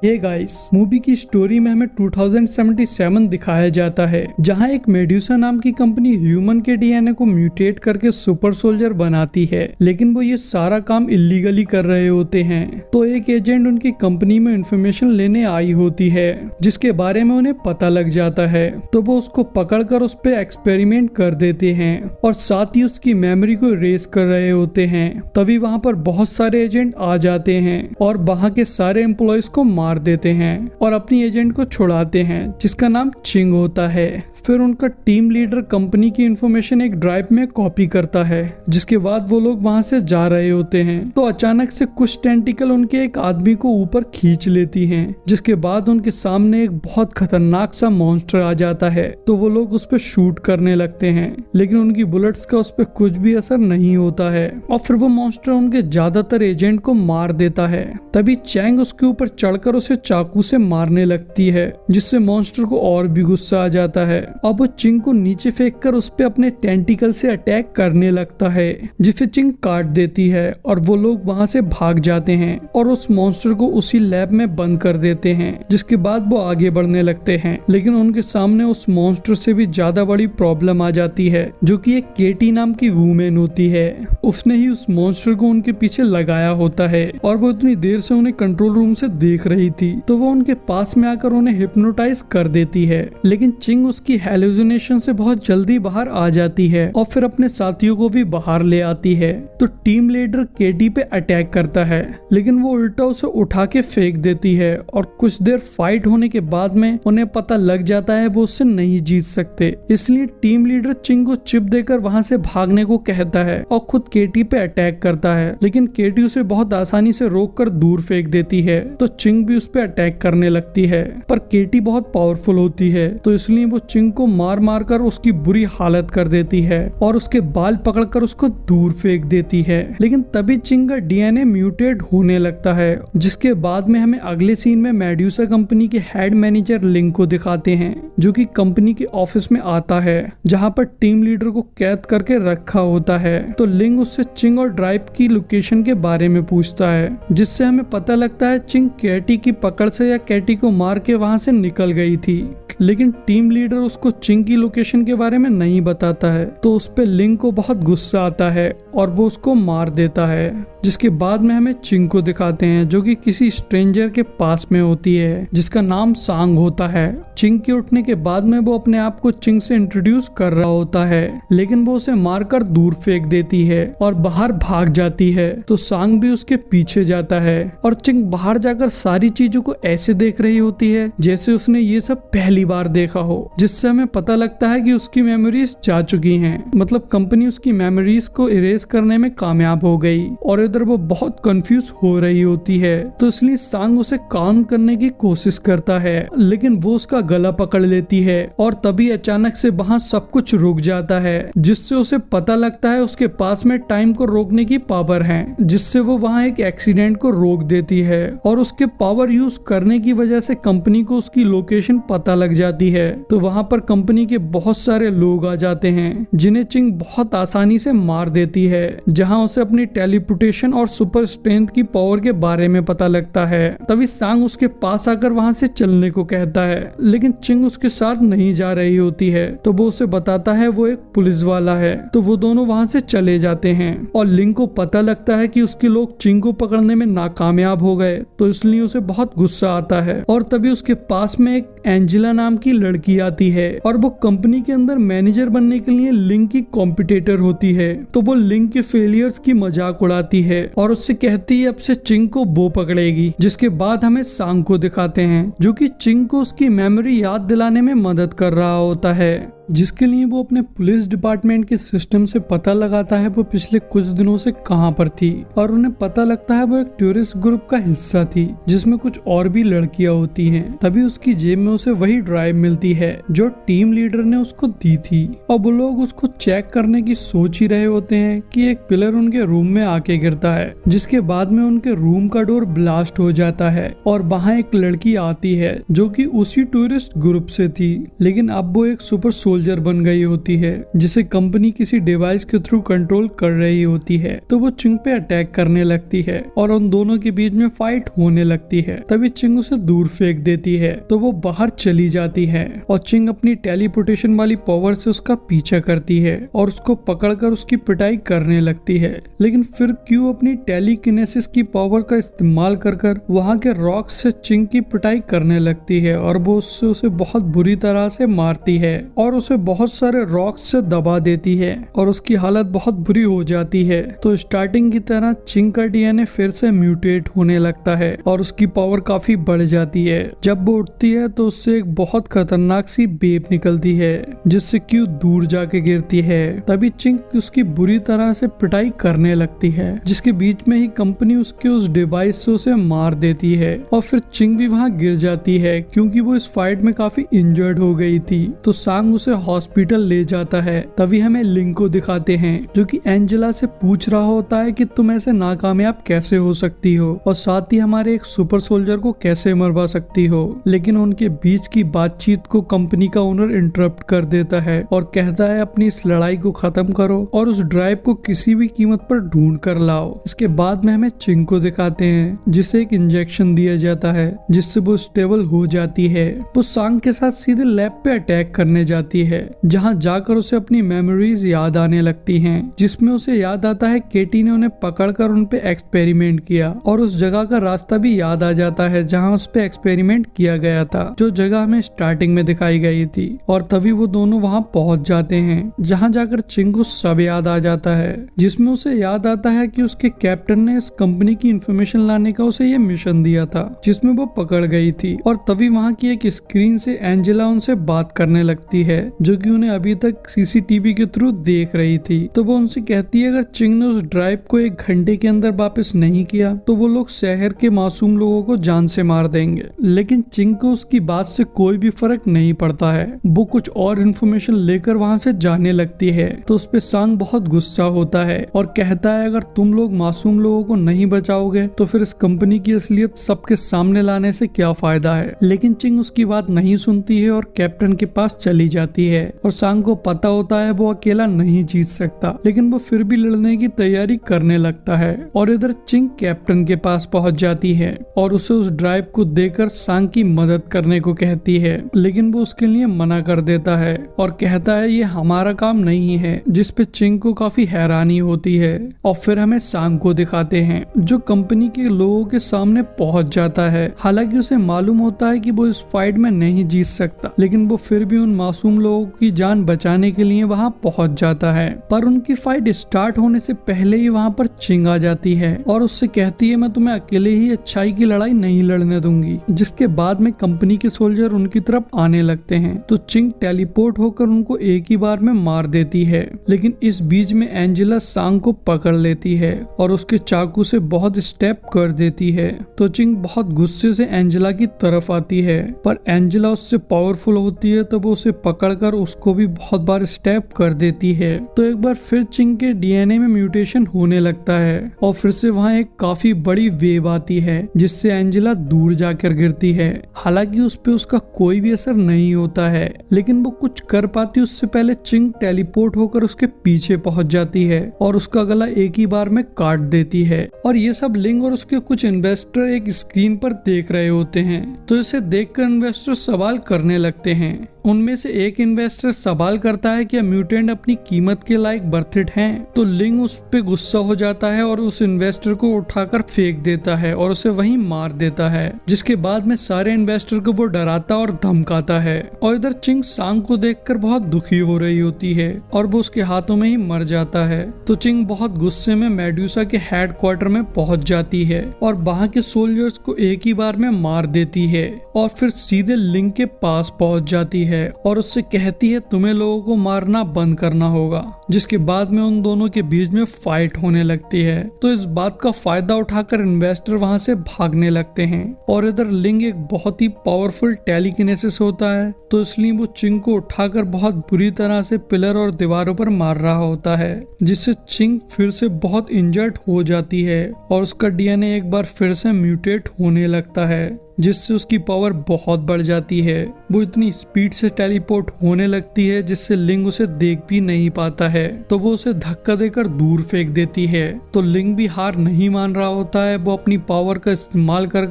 ये guys, movie की story में हमें 2077 दिखाया जाता है, जहां एक मेड्यूसा नाम की कंपनी ह्यूमन के डीएनए को म्यूटेट करके सुपर सोल्जर बनाती है, लेकिन वो ये सारा काम इलीगली कर रहे होते हैं। तो एक एजेंट उनकी कंपनी में इंफॉर्मेशन लेने आई होती है, जिसके बारे में उन्हें पता लग जाता है। तो वो उसको पकड़कर उस पर एक्सपेरिमेंट कर देते हैं और साथ ही उसकी मेमोरी को इरेज कर रहे होते हैं। तभी वहाँ पर बहुत सारे एजेंट आ जाते हैं और वहाँ के सारे एम्प्लॉयज को मार देते हैं और अपनी एजेंट को छुड़ाते हैं, जिसका नाम चिंग होता है। फिर उनका टीम लीडर कंपनी की इंफॉर्मेशन एक ड्राइव में कॉपी करता है, जिसके बाद वो लोग वहां से जा रहे होते हैं। तो अचानक से कुछ टेंटिकल उनके एक आदमी को ऊपर खींच लेती हैं, जिसके बाद उनके सामने एक बहुत खतरनाक सा मॉन्स्टर आ जाता है। तो वो लोग उस पर शूट करने लगते हैं, लेकिन उनकी बुलेट्स का उस पर कुछ भी असर नहीं होता है और फिर वो मॉन्स्टर उनके ज्यादातर एजेंट को मार देता है। तभी चैंग उसके ऊपर चढ़कर उसे चाकू से मारने लगती है, जिससे मॉन्स्टर को और भी गुस्सा आ जाता है। अब वो चिंग को नीचे फेंककर उस पे अपने टेंटिकल से अटैक करने लगता है, जिसे चिंग काट देती है और वो लोग वहां से भाग जाते हैं और उस मॉन्स्टर को उसी लैब में बंद कर देते हैं। जिसके बाद वो आगे बढ़ने लगते हैं, लेकिन उनके सामने उस मॉन्स्टर से भी ज्यादा बड़ी प्रॉब्लम आ जाती है, जो कि एक केटी नाम की वूमेन होती है। उसने ही उस मॉन्स्टर को उनके पीछे लगाया होता है और वो इतनी देर से उन्हें कंट्रोल रूम से देख रही थी। तो वो उनके पास में आकर उन्हें हिप्नोटाइज कर देती है, लेकिन चिंग उसकी हेलुसिनेशन से बहुत जल्दी बाहर आ जाती है और फिर अपने साथियों को भी बाहर ले आती है। तो टीम लीडर केटी पे अटैक करता है, लेकिन वो उल्टा उसे उठा के फेंक देती है और कुछ देर फाइट होने के बाद में उन्हें पता लग जाता है वो उससे नहीं जीत सकते। इसलिए टीम लीडर चिंग को चिप देकर वहां से भागने को कहता है और खुद केटी पे अटैक करता है, लेकिन केटी उसे बहुत आसानी से रोक कर दूर फेंक देती है। तो चिंग भी उस पर अटैक करने लगती है, पर केटी बहुत पावरफुल होती है, तो इसलिए वो चिंग को मार मार कर उसकी बुरी हालत कर देती है और उसके बाल पकड़कर उसको दूर फेंक देती है। लेकिन तभी चिंग का डीएनए म्यूटेट होने लगता है, जिसके बाद में हमें अगले सीन में मेड्यूसा कंपनी के हेड मैनेजर लिंग को दिखाते हैं, जो कि कंपनी के ऑफिस में आता है, जहां पर टीम लीडर को कैद करके रखा होता है। तो लिंग उससे चिंग और ड्राइव की लोकेशन के बारे में पूछता है, जिससे हमें पता लगता है चिंग कैटी की पकड़ से या कैटी को मार के वहां से निकल गई थी। लेकिन टीम लीडर उसको चिंग की लोकेशन के बारे में नहीं बताता है, तो उस पे लिंग को बहुत गुस्सा आता है और वो उसको मार देता है। जिसके बाद में हमें चिंग को दिखाते हैं, जो कि किसी स्ट्रेंजर के पास में होती है, जिसका नाम सांग होता है। चिंग के उठने के बाद में वो अपने आप को चिंग से इंट्रोड्यूस कर रहा होता है, लेकिन वो उसे मारकर दूर फेंक देती है और बाहर भाग जाती है। तो सांग भी उसके पीछे जाता है और चिंग बाहर जाकर सारी चीजों को ऐसे देख रही होती है जैसे उसने ये सब पहली बार देखा हो, जिससे हमें पता लगता है कि उसकी मेमोरीज जा चुकी हैं। मतलब कंपनी उसकी मेमोरीज को इरेज करने में कामयाब हो गई और इधर वो बहुत कंफ्यूज हो रही होती है। तो इसलिए सांग उसे काम करने की कोशिश करता है, लेकिन वो उसका गला पकड़ लेती है और तभी अचानक से वहाँ सब कुछ रुक जाता है, जिससे उसे पता लगता है उसके पास में टाइम को रोकने की पावर है, जिससे वो वहाँ एक एक्सीडेंट को रोक देती है और उसके पावर यूज करने की वजह से कंपनी को उसकी लोकेशन पता लग जाती है। तो वहाँ पर कंपनी के बहुत सारे लोग आ जाते हैं, जिन्हें चिंग बहुत आसानी से मार देती है, जहाँ उसे अपनी टेलीपोर्टेशन और सुपर स्ट्रेंथ की पावर के बारे में पता लगता है। तभी सांग उसके पास आकर वहाँ से चलने को कहता है, लेकिन चिंग उसके साथ नहीं जा रही होती है। तो वो उसे बताता है वो एक पुलिस वाला है। तो वो दोनों वहाँ से चले जाते हैं और लिंग को पता लगता है कि उसके लोग चिंग को पकड़ने में नाकामयाब हो गए, तो इसलिए उसे बहुत गुस्सा आता है। और तभी उसके पास में एक एंजेला नाम की लड़की आती है और वो कंपनी के अंदर मैनेजर बनने के लिए लिंग की कॉम्पिटिटर होती है। तो वो लिंग के फेलियर्स की मजाक उड़ाती है और उससे कहती है अब से चिंग को वो पकड़ेगी। जिसके बाद हमें सांग को दिखाते हैं, जो कि चिंग को उसकी मेमोरी याद दिलाने में मदद कर रहा होता है, जिसके लिए वो अपने पुलिस डिपार्टमेंट के सिस्टम से पता लगाता है वो पिछले कुछ दिनों से कहां पर थी, और उन्हें पता लगता है वो एक टूरिस्ट ग्रुप का हिस्सा थी, जिसमें कुछ और भी लड़कियां होती हैं। तभी उसकी जेब में उसे वही ड्राइव मिलती है जो टीम लीडर ने उसको दी थी, और वो लोग उसको चेक करने की सोच ही रहे होते हैं कि एक पिलर उनके रूम में आके गिरता है, जिसके बाद में उनके रूम का डोर ब्लास्ट हो जाता है और वहाँ एक लड़की आती है जो कि उसी टूरिस्ट ग्रुप से थी, लेकिन अब वो एक सुपर सोल्जर बन गई होती है जिसे कंपनी किसी डिवाइस के थ्रू कंट्रोल कर रही होती है। तो वो चिंग पे अटैक करने लगती है और उन दोनों के बीच में फाइट होने लगती है। तभी चिंग उसे दूर फेंक देती है तो वो बाहर चली जाती है और चिंग अपनी टेलीपोर्टेशन वाली पावर से उसका पीछा करती है और उसको पकड़कर उसकी पिटाई करने लगती है। लेकिन फिर क्यू अपनी टेलीकिनेसिस की पावर का इस्तेमाल कर वहाँ के रॉक से चिंग की पिटाई करने लगती है और वो उससे उसे बहुत बुरी तरह से मारती है और उसे बहुत सारे रॉक से दबा देती है और उसकी हालत बहुत बुरी हो जाती है। तो स्टार्टिंग की तरह चिंग का डीएनए फिर से म्यूटेट होने लगता है और उसकी पावर काफी बढ़ जाती है। जब वो उठती है तो उससे एक बहुत खतरनाक सी बेप निकलती है जिससे क्यू दूर जाके गिरती है। तभी चिंग उसकी बुरी तरह से पिटाई करने लगती है जिसके बीच में ही कंपनी उसके उस डिवाइस से उसे मार देती है और फिर चिंग भी वहाँ गिर जाती है क्योंकि वो इस फाइट में काफी इंजर्ड हो गई थी। तो सांग उसे हॉस्पिटल ले जाता है। तभी हमें लिंग को दिखाते हैं जो कि एंजेला से पूछ रहा होता है कि तुम ऐसे नाकामयाब कैसे हो सकती हो और साथ ही हमारे एक सुपर सोल्जर को कैसे मरवा सकती हो। लेकिन उनके बीच की बातचीत को कंपनी का ओनर इंटरप्ट कर देता है और कहता है अपनी इस लड़ाई को खत्म करो और उस ड्राइव को किसी भी कीमत पर ढूंढ कर लाओ। इसके बाद में हमें चिंग को दिखाते हैं जिसे एक इंजेक्शन दिया जाता है जिससे वो स्टेबल हो जाती है। वो सांग के साथ सीधे लैब पे अटैक करने जाती है जहाँ जाकर उसे अपनी मेमोरीज याद आने लगती हैं जिसमें उसे याद आता है केटी ने उन्हें पकड़कर उन पे एक्सपेरिमेंट किया और उस जगह का रास्ता भी याद आ जाता है जहाँ उस पे एक्सपेरिमेंट किया गया था जो जगह हमें स्टार्टिंग में दिखाई गई थी। और तभी वो दोनों वहाँ पहुँच जाते हैं जहाँ जाकर चिंग को सब याद आ जाता है जिसमें उसे याद आता है कि उसके कैप्टन ने इस कंपनी की इंफॉर्मेशन लाने का उसे ये मिशन दिया था जिसमें वो पकड़ गई थी। और तभी वहाँ की एक स्क्रीन से एंजेला उनसे बात करने लगती है जो कि उन्हें अभी तक सीसीटीवी के थ्रू देख रही थी। तो वो उनसे कहती है अगर चिंग ने उस ड्राइव को 1 घंटे के अंदर वापस नहीं किया तो वो लोग शहर के मासूम लोगों को जान से मार देंगे। लेकिन चिंग को उसकी बात से कोई भी फर्क नहीं पड़ता है। वो कुछ और इन्फॉर्मेशन लेकर वहाँ से जाने लगती है तो उस पे सांग बहुत गुस्सा होता है और कहता है अगर तुम लोग मासूम लोगों को नहीं बचाओगे तो फिर इस कंपनी की असलियत सबके सामने लाने से क्या फायदा है। लेकिन चिंग उसकी बात नहीं सुनती है और कैप्टन के पास चली जाती है और सांग को पता होता है वो अकेला नहीं जीत सकता लेकिन वो फिर भी लड़ने की तैयारी करने लगता है। और इधर चिंग कैप्टन के पास पहुंच जाती है और उसे उस ड्राइव को देकर सांग की मदद करने को कहती है लेकिन वो उसके लिए मना कर देता है और कहता है ये हमारा काम नहीं है जिस पे चिंग को काफी हैरानी होती है। और फिर हमें सांग को दिखाते हैं जो कंपनी के लोगों के सामने पहुंच जाता है। हालांकि उसे मालूम होता है कि वो इस फाइट में नहीं जीत सकता लेकिन वो फिर भी उन मासूम लोगों की जान बचाने के लिए वहां पहुंच जाता है। पर उनकी फाइट स्टार्ट होने से पहले ही वहां पर चिंग आ जाती है और उससे कहती है मैं तुम्हें अकेले ही अच्छाई की लड़ाई नहीं लड़ने दूंगी। जिसके बाद में कंपनी के सोल्जर उनकी तरफ आने लगते हैं तो चिंग टेलीपोर्ट होकर उनको एक ही बार में मार देती है। लेकिन इस बीच में एंजेला सांग को पकड़ लेती है और उसके चाकू से बहुत स्टेप कर देती है। तो चिंग बहुत गुस्से से एंजेला की तरफ आती है पर एंजेला उससे पावरफुल होती है तो वो उसे पकड़कर उसको भी बहुत बार स्टेप कर देती है। तो एक बार फिर चिंग के डीएनए में म्यूटेशन होने लगता है और फिर से वहाँ एक काफी बड़ी वेव आती है जिससे एंजेला दूर जाकर गिरती है। हालांकि उस पे उसका कोई भी असर नहीं होता है लेकिन वो कुछ कर पाती उससे पहले चिंग टेलीपोर्ट होकर उसके पीछे पहुंच जाती है और उसका गला एक ही बार में काट देती है। और ये सब लिंग और उसके कुछ इन्वेस्टर एक स्क्रीन पर देख रहे होते हैं तो इसे देखकर इन्वेस्टर सवाल करने लगते हैं। उनमें से एक इन्वेस्टर सवाल करता है कि म्यूटेंट अपनी कीमत के लायक वर्थ इट हैं। तो लिंग उस पे गुस्सा हो जाता है और उस इन्वेस्टर को उठाकर फेंक देता है और उसे वहीं मार देता है। जिसके बाद में सारे इन्वेस्टर को वो डराता और धमकाता है। और इधर चिंग सांग को देखकर बहुत दुखी हो रही होती है और वो उसके हाथों में ही मर जाता है। तो चिंग बहुत गुस्से में मेडुसा के हेडक्वार्टर में पहुंच जाती है और वहां के सोल्जर्स को एक ही बार में मार देती है और फिर सीधे लिंग के पास पहुंच जाती है और उससे कहती है तुम्हें लोगों को मारना बंद करना होगा। जिसके बाद में उन दोनों के बीच में फाइट होने लगती है। तो इस बात का फायदा उठाकर इन्वेस्टर वहां से भागने लगते हैं और इधर लिंग एक बहुत ही पावरफुल टेलीकिनेसिस होता है तो इसलिए वो चिंग को उठाकर बहुत बुरी तरह से पिलर और दीवारों पर मार रहा होता है जिससे चिंग फिर से बहुत इंजर्ड हो जाती है और उसका डीएनए एक बार फिर से म्यूटेट होने लगता है। जिससे उसकी पावर बहुत बढ़ जाती है। वो इतनी स्पीड से टेलीपोर्ट होने लगती है जिससे लिंग उसे देख भी नहीं पाता है, तो वो उसे धक्का देकर दूर फेंक देती है। तो लिंग भी हार नहीं मान रहा होता है। वो अपनी पावर का इस्तेमाल कर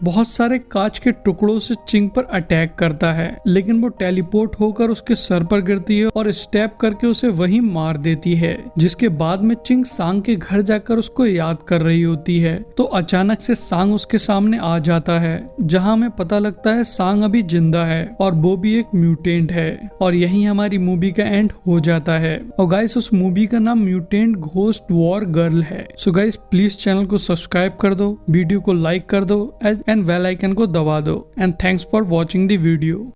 बहुत सारे कांच के टुकड़ों से चिंग पर अटैक करता है, लेकिन वो टेलीपोर्ट होकर उसके सर पर गिरती है और स्टेप करके उसे वहीं मार देती है। जिसके बाद में चिंग सांग के घर जाकर उसको याद कर रही होती है, तो अचानक से सांग उसके सामने आ जाता है, जहां हमें पता लगता है सांग अभी जिंदा है और वो भी एक म्यूटेंट है। और यही हमारी मूवी का एंड हो जाता है। और गाइस उस मूवी का नाम म्यूटेंट घोस्ट वॉर गर्ल है। सो गाइस प्लीज चैनल को सब्सक्राइब कर दो, वीडियो को लाइक कर दो एंड बेल आइकन को दबा दो। And thanks for watching the video.